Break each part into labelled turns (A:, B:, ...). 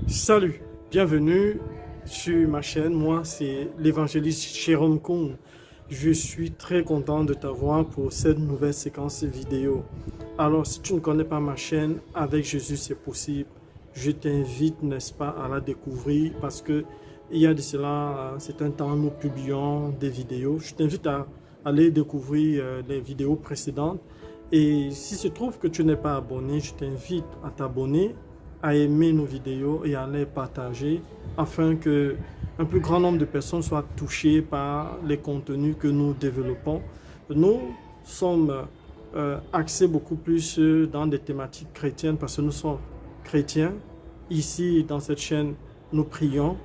A: Salut, bienvenue sur ma chaîne. Moi, c'est l'évangéliste Jérôme Koum. Je suis très content de t'avoir pour cette nouvelle séquence vidéo. Alors, si tu ne connais pas ma chaîne, Avec Jésus, c'est possible. Je t'invite, n'est-ce pas, à la découvrir parce que il y a de cela, c'est un temps, nous publions des vidéos. Je t'invite à aller découvrir les vidéos précédentes. Et si se trouve que tu n'es pas abonné, je t'invite à t'abonner, à aimer nos vidéos et à les partager afin que un plus grand nombre de personnes soient touchées par les contenus que nous développons. Nous sommes axés beaucoup plus dans des thématiques chrétiennes parce que nous sommes chrétiens. Ici, dans cette chaîne, nous prions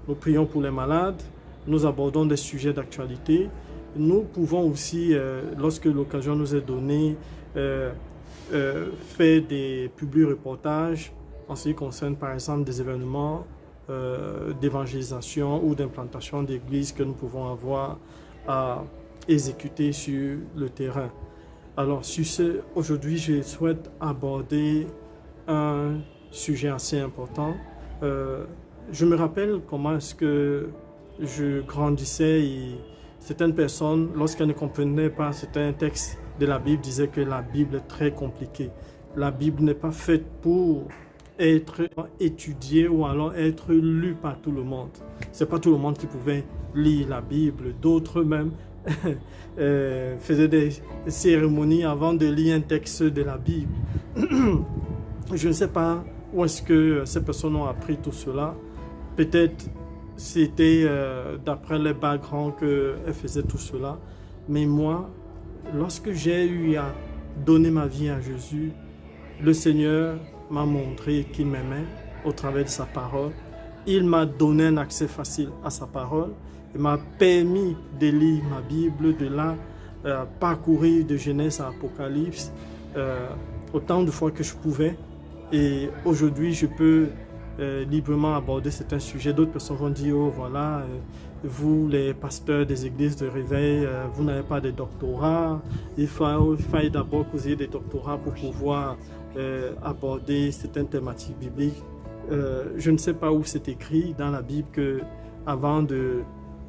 A: pour les malades, nous abordons des sujets d'actualité. Nous pouvons aussi, lorsque l'occasion nous est donnée, faire des publi-reportages en ce qui concerne par exemple des événements d'évangélisation ou d'implantation d'église que nous pouvons avoir à exécuter sur le terrain. Alors sur ce, aujourd'hui je souhaite aborder un sujet assez important. Je me rappelle comment est-ce que je grandissais et certaines personnes, lorsqu'elles ne comprenaient pas certains textes de la Bible, disaient que la Bible est très compliquée. La Bible n'est pas faite pour être étudiée ou alors être lue par tout le monde. C'est pas tout le monde qui pouvait lire la Bible. D'autres même faisaient des cérémonies avant de lire un texte de la Bible. Je ne sais pas où est-ce que ces personnes ont appris tout cela. Peut-être c'était d'après les backgrounds qu'elles faisaient tout cela. Mais moi, lorsque j'ai eu à donner ma vie à Jésus, le Seigneur m'a montré qu'il m'aimait au travers de sa parole. Il m'a donné un accès facile à sa parole. Il m'a permis de lire ma Bible, de la parcourir de Genèse à Apocalypse autant de fois que je pouvais. Et aujourd'hui, je peux librement aborder certains sujets. D'autres personnes vont dire, oh voilà, vous les pasteurs des églises de réveil, vous n'avez pas de doctorat. Il faut d'abord que vous ayez des doctorats pour pouvoir aborder certaines thématiques bibliques. Je ne sais pas où c'est écrit dans la Bible que avant de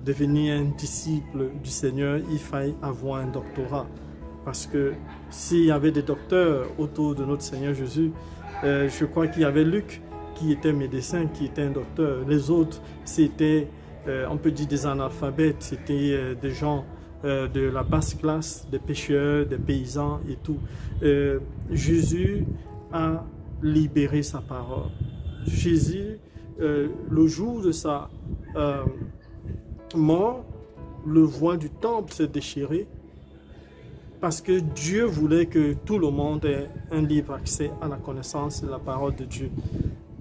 A: devenir un disciple du Seigneur, il faille avoir un doctorat. Parce que s'il y avait des docteurs autour de notre Seigneur Jésus, je crois qu'il y avait Luc qui était médecin, qui était un docteur. Les autres, c'était, on peut dire, des analphabètes, c'était des gens de la basse classe, des pêcheurs, des paysans et tout. Jésus a libéré sa parole. Jésus, le jour de sa mort, le voile du temple s'est déchiré parce que Dieu voulait que tout le monde ait un libre accès à la connaissance de la parole de Dieu.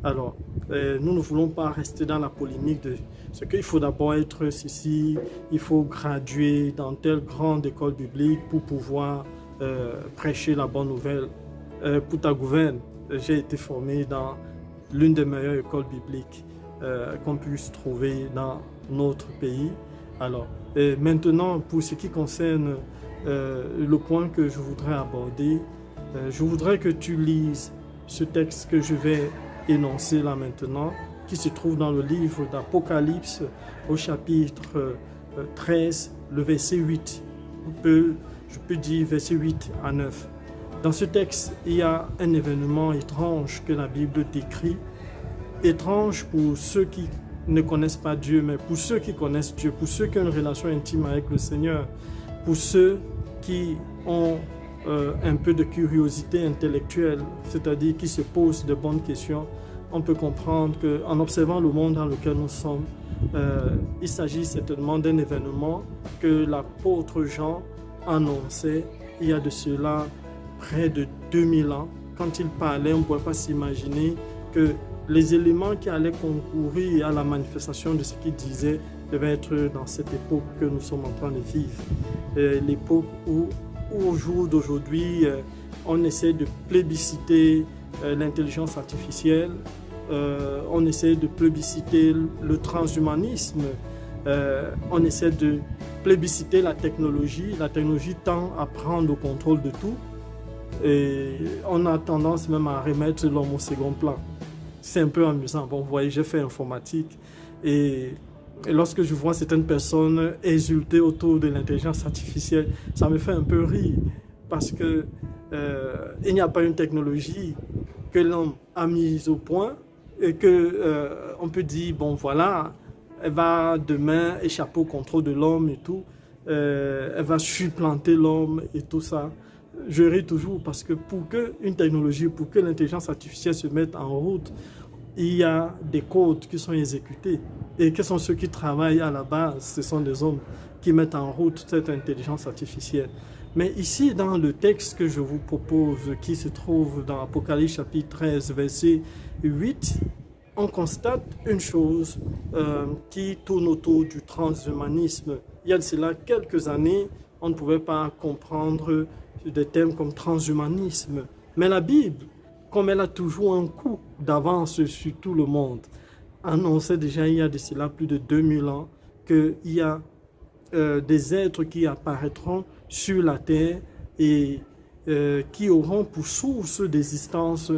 A: Alors, nous ne voulons pas rester dans la polémique de ce qu'il faut d'abord être ceci, il faut graduer dans telle grande école biblique pour pouvoir prêcher la bonne nouvelle. Pour ta gouverne, j'ai été formé dans l'une des meilleures écoles bibliques qu'on puisse trouver dans notre pays. Alors, maintenant, pour ce qui concerne le point que je voudrais aborder, je voudrais que tu lises ce texte que je vais énoncer là maintenant, qui se trouve dans le livre d'Apocalypse au chapitre 13, le verset 8. Je peux dire verset 8 à 9. Dans ce texte, il y a un événement étrange que la Bible décrit. Étrange pour ceux qui ne connaissent pas Dieu, mais pour ceux qui connaissent Dieu, pour ceux qui ont une relation intime avec le Seigneur, pour ceux qui ont un peu de curiosité intellectuelle, c'est-à-dire qui se posent de bonnes questions, on peut comprendre qu'en observant le monde dans lequel nous sommes, il s'agit certainement d'un événement que l'apôtre Jean annonçait il y a de cela près de 2000 ans. Quand il parlait, on ne pouvait pas s'imaginer que les éléments qui allaient concourir à la manifestation de ce qu'il disait devaient être dans cette époque que nous sommes en train de vivre. L'époque où au jour d'aujourd'hui, on essaie de plébisciter l'intelligence artificielle, on essaie de plébisciter le transhumanisme, on essaie de plébisciter la technologie. La technologie tend à prendre le contrôle de tout et on a tendance même à remettre l'homme au second plan. c'est un peu amusant. Bon, vous voyez, j'ai fait informatique et, et lorsque je vois certaines personnes exulter autour de l'intelligence artificielle, ça me fait un peu rire parce que il n'y a pas une technologie que l'homme a mise au point et que on peut dire bon voilà, elle va demain échapper au contrôle de l'homme et tout, elle va supplanter l'homme et tout ça. Je ris toujours parce que pour que une technologie, pour que l'intelligence artificielle se mette en route, il y a des codes qui sont exécutés. Et quels sont ceux qui travaillent à la base? Ce sont des hommes qui mettent en route cette intelligence artificielle. Mais ici, dans le texte que je vous propose, qui se trouve dans Apocalypse chapitre 13, verset 8, on constate une chose qui tourne autour du transhumanisme. Il y a de cela quelques années, on ne pouvait pas comprendre des thèmes comme transhumanisme. Mais la Bible, comme elle a toujours un coup d'avance sur tout le monde, annonçait déjà il y a de cela plus de 2000 ans qu'il y a des êtres qui apparaîtront sur la terre et qui auront pour source d'existence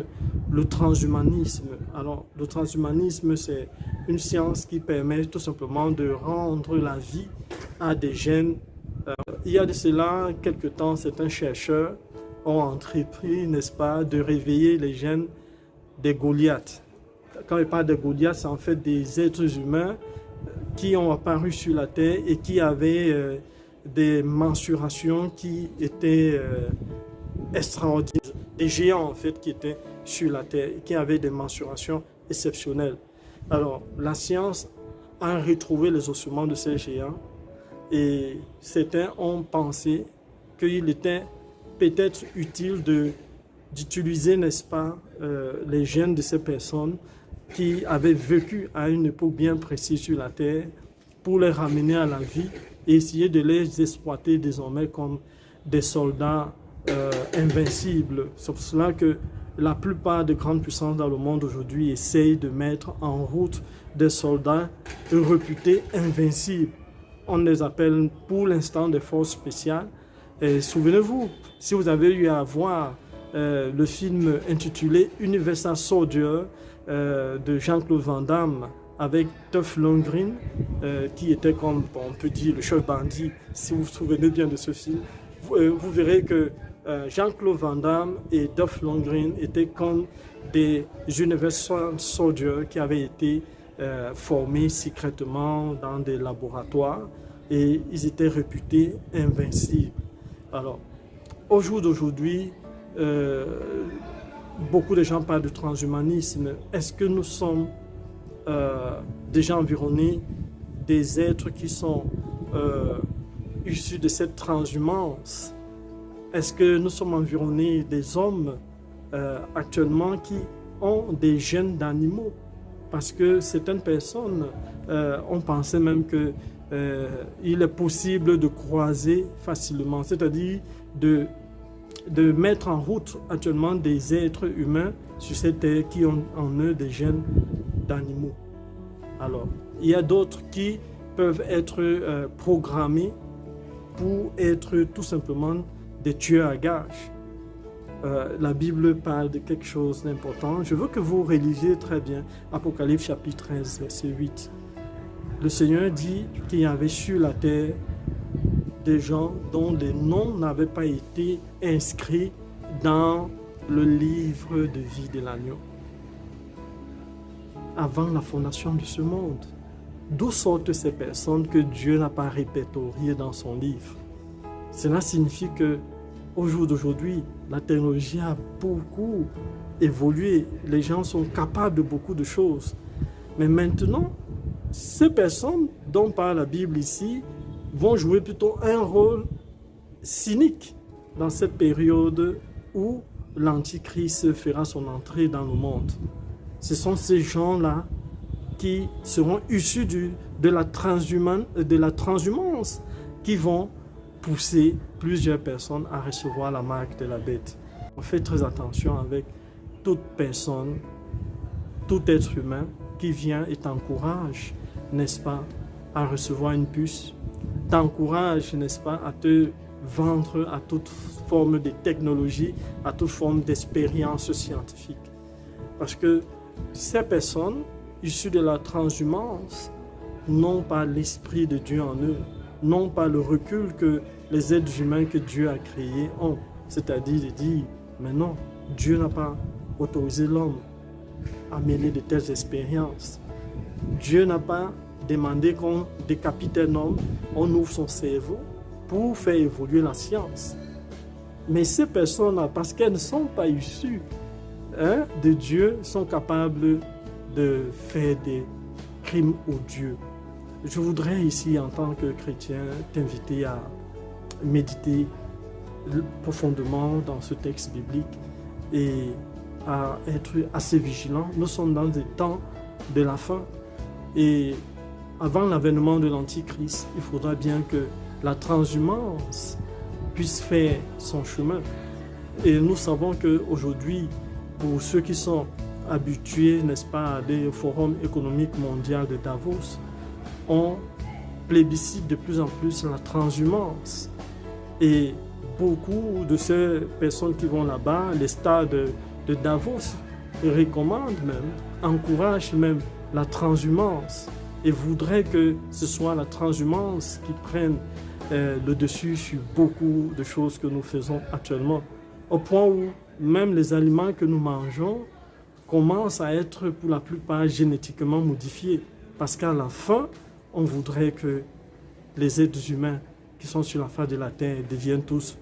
A: le transhumanisme. Alors, le transhumanisme, c'est une science qui permet tout simplement de rendre la vie à des gènes. Il y a de cela quelque temps, certains chercheurs ont entrepris, n'est-ce pas, de réveiller les gènes des Goliaths. Quand il parle de Goliaths, c'est en fait des êtres humains qui ont apparu sur la Terre et qui avaient des mensurations qui étaient extraordinaires. Des géants, en fait, qui étaient sur la Terre, qui avaient des mensurations exceptionnelles. Alors, la science a retrouvé les ossements de ces géants et certains ont pensé qu'il était peut-être utile d'utiliser, n'est-ce pas, les gènes de ces personnes qui avaient vécu à une époque bien précise sur la Terre pour les ramener à la vie et essayer de les exploiter désormais comme des soldats invincibles. C'est pour cela que la plupart des grandes puissances dans le monde aujourd'hui essayent de mettre en route des soldats réputés invincibles. On les appelle pour l'instant des forces spéciales. Et souvenez-vous, si vous avez eu à voir le film intitulé Universal Soldier de Jean-Claude Van Damme avec Dolph Lundgren, qui était comme, bon, on peut dire, le chef bandit, si vous vous souvenez bien de ce film, vous verrez que Jean-Claude Van Damme et Dolph Lundgren étaient comme des Universal Soldiers qui avaient été formés secrètement dans des laboratoires et ils étaient réputés invincibles. Alors, au jour d'aujourd'hui, beaucoup de gens parlent de transhumanisme. Est-ce que nous sommes déjà environnés des êtres qui sont issus de cette transhumance? Est-ce que nous sommes environnés des hommes actuellement qui ont des gènes d'animaux? Parce que certaines personnes ont pensé même que il est possible de croiser facilement, c'est-à-dire de mettre en route actuellement des êtres humains sur cette terre qui ont en eux des gènes d'animaux. Alors, il y a d'autres qui peuvent être programmés pour être tout simplement des tueurs à gages. La Bible parle de quelque chose d'important. Je veux que vous relisiez très bien Apocalypse chapitre 13, verset 8. Le Seigneur dit qu'il y avait sur la terre des gens dont les noms n'avaient pas été inscrits dans le livre de vie de l'agneau avant la fondation de ce monde. D'où sortent ces personnes que Dieu n'a pas répertoriées dans son livre? Cela signifie que au jour d'aujourd'hui, la technologie a beaucoup évolué. Les gens sont capables de beaucoup de choses. Mais maintenant, ces personnes dont parle la Bible ici vont jouer plutôt un rôle cynique dans cette période où l'Antichrist fera son entrée dans le monde. Ce sont ces gens-là qui seront issus de la transhumance qui vont pousser plusieurs personnes à recevoir la marque de la bête. On fait très attention avec toute personne, tout être humain qui vient et t'encourage, n'est-ce pas, à recevoir une puce, t'encourage, n'est-ce pas, à te vendre à toute forme de technologie, à toute forme d'expérience scientifique. Parce que ces personnes issues de la transhumance n'ont pas l'Esprit de Dieu en eux, n'ont pas le recul que les êtres humains que Dieu a créés ont. C'est-à-dire de dire, mais non, Dieu n'a pas autorisé l'homme à mêler de telles expériences. Dieu n'a pas demandé qu'on décapite un homme, on ouvre son cerveau pour faire évoluer la science. Mais ces personnes-là, parce qu'elles ne sont pas issues de Dieu, sont capables de faire des crimes odieux. Je voudrais ici, en tant que chrétien, t'inviter à méditer profondément dans ce texte biblique et à être assez vigilant. Nous sommes dans des temps de la fin et avant l'avènement de l'Antichrist, il faudra bien que la transhumance puisse faire son chemin. Et nous savons qu'aujourd'hui, pour ceux qui sont habitués, n'est-ce pas, à des forums économiques mondiaux de Davos, on plébiscite de plus en plus la transhumance. Et beaucoup de ces personnes qui vont là-bas, les stars de Davos, recommandent même, encouragent même la transhumance et voudraient que ce soit la transhumance qui prenne le dessus sur beaucoup de choses que nous faisons actuellement. Au point où même les aliments que nous mangeons commencent à être pour la plupart génétiquement modifiés. Parce qu'à la fin, on voudrait que les êtres humains qui sont sur la face de la Terre deviennent tous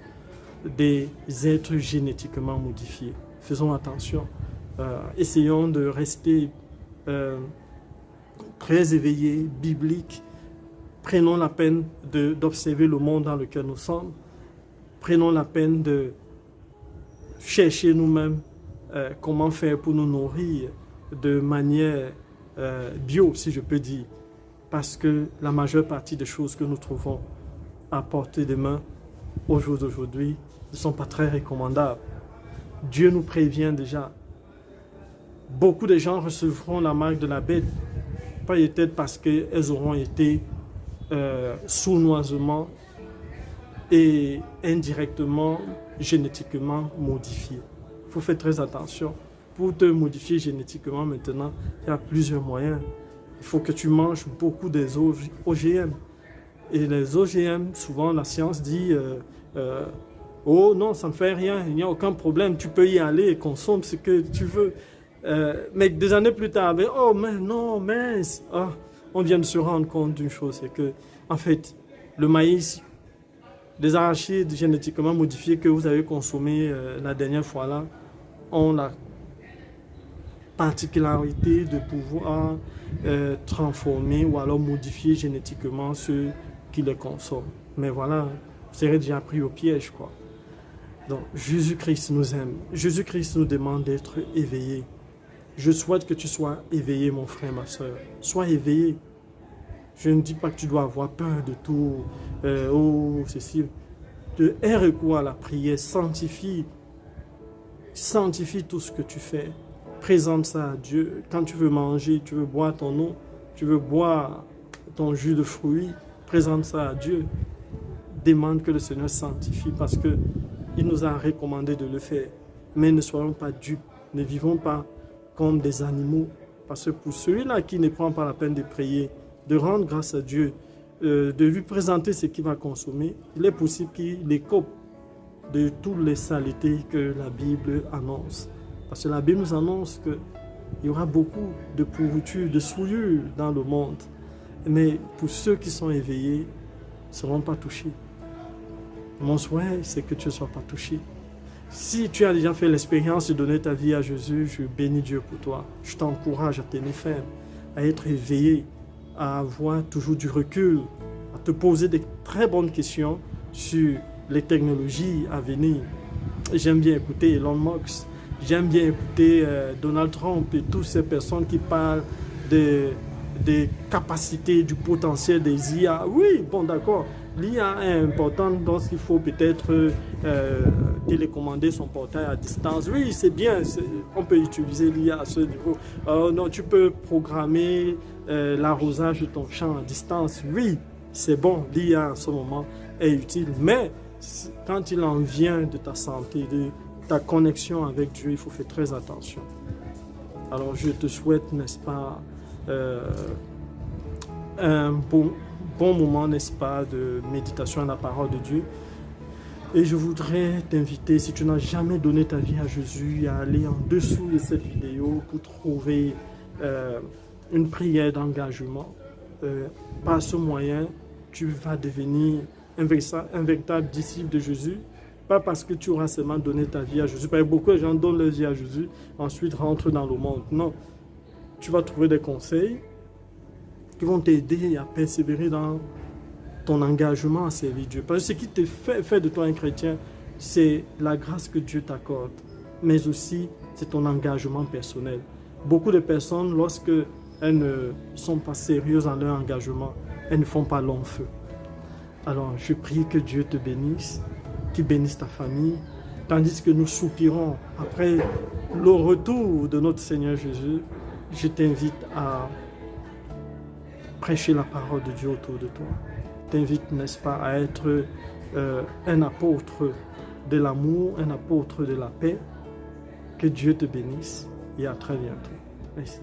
A: des êtres génétiquement modifiés. Faisons attention. Essayons de rester très éveillés, bibliques. Prenons la peine d'observer le monde dans lequel nous sommes. Prenons la peine de chercher nous-mêmes comment faire pour nous nourrir de manière bio, si je peux dire. Parce que la majeure partie des choses que nous trouvons à portée de main au jour d'aujourd'hui ne sont pas très recommandables. Dieu nous prévient déjà. Beaucoup de gens recevront la marque de la bête, pas peut-être parce qu'elles auront été sournoisement et indirectement, génétiquement modifiées. Il faut faire très attention. Pour te modifier génétiquement maintenant, il y a plusieurs moyens. Il faut que tu manges beaucoup des OGM. Et les OGM, souvent la science dit oh non, ça ne fait rien, il n'y a aucun problème, tu peux y aller et consomme ce que tu veux. Mais des années plus tard, oh mais non, mince, on vient de se rendre compte d'une chose, c'est que en fait, le maïs, les arachides génétiquement modifiés que vous avez consommés la dernière fois là, ont la particularité de pouvoir transformer ou alors modifier génétiquement ceux qui les consomment. Mais voilà, vous serez déjà pris au piège, quoi. Donc, Jésus-Christ nous aime. Jésus-Christ nous demande d'être éveillés. Je souhaite que tu sois éveillé, mon frère, ma soeur. Sois éveillé. Je ne dis pas que tu dois avoir peur de tout. Oh, ceci. Aie recours à la prière. Sanctifie tout ce que tu fais. Présente ça à Dieu. Quand tu veux manger, tu veux boire ton eau, tu veux boire ton jus de fruits, présente ça à Dieu. Demande que le Seigneur sanctifie parce qu'il nous a recommandé de le faire. Mais ne soyons pas dupes. Ne vivons pas comme des animaux. Parce que pour celui-là qui ne prend pas la peine de prier, de rendre grâce à Dieu, de lui présenter ce qu'il va consommer, il est possible qu'il écope de toutes les saletés que la Bible annonce. Parce que la Bible nous annonce qu'il y aura beaucoup de pourriture, de souillure dans le monde. Mais pour ceux qui sont éveillés, ne seront pas touchés. Mon souhait, c'est que tu ne sois pas touché. Si tu as déjà fait l'expérience de donner ta vie à Jésus, je bénis Dieu pour toi. Je t'encourage à tenir ferme, à être éveillé, à avoir toujours du recul, à te poser de très bonnes questions sur les technologies à venir. J'aime bien écouter Elon Musk. J'aime bien écouter Donald Trump et toutes ces personnes qui parlent des capacités, du potentiel des IA. Oui, bon d'accord, l'IA est importante lorsqu'il faut peut-être télécommander son portail à distance. Oui, c'est bien, on peut utiliser l'IA à ce niveau. Non, tu peux programmer l'arrosage de ton champ à distance. Oui, c'est bon, l'IA en ce moment est utile. Mais quand il en vient de ta santé, de ta connexion avec Dieu, il faut faire très attention. Alors je te souhaite, n'est-ce pas, un bon moment, n'est-ce pas, de méditation à la parole de Dieu. Et je voudrais t'inviter, si tu n'as jamais donné ta vie à Jésus, à aller en dessous de cette vidéo pour trouver une prière d'engagement. Par ce moyen, tu vas devenir un véritable disciple de Jésus. Pas parce que tu auras seulement donné ta vie à Jésus. Parce que beaucoup de gens donnent leur vie à Jésus, ensuite rentrent dans le monde. Non, tu vas trouver des conseils qui vont t'aider à persévérer dans ton engagement à servir Dieu. Parce que ce qui te fait de toi un chrétien, c'est la grâce que Dieu t'accorde. Mais aussi, c'est ton engagement personnel. Beaucoup de personnes, lorsque elles ne sont pas sérieuses dans leur engagement, elles ne font pas long feu. Alors, je prie que Dieu te bénisse, qu'il bénisse ta famille, tandis que nous soupirons après le retour de notre Seigneur Jésus. Je t'invite à prêcher la parole de Dieu autour de toi. Je t'invite, n'est-ce pas, à être un apôtre de l'amour, un apôtre de la paix. Que Dieu te bénisse et à très bientôt. Merci.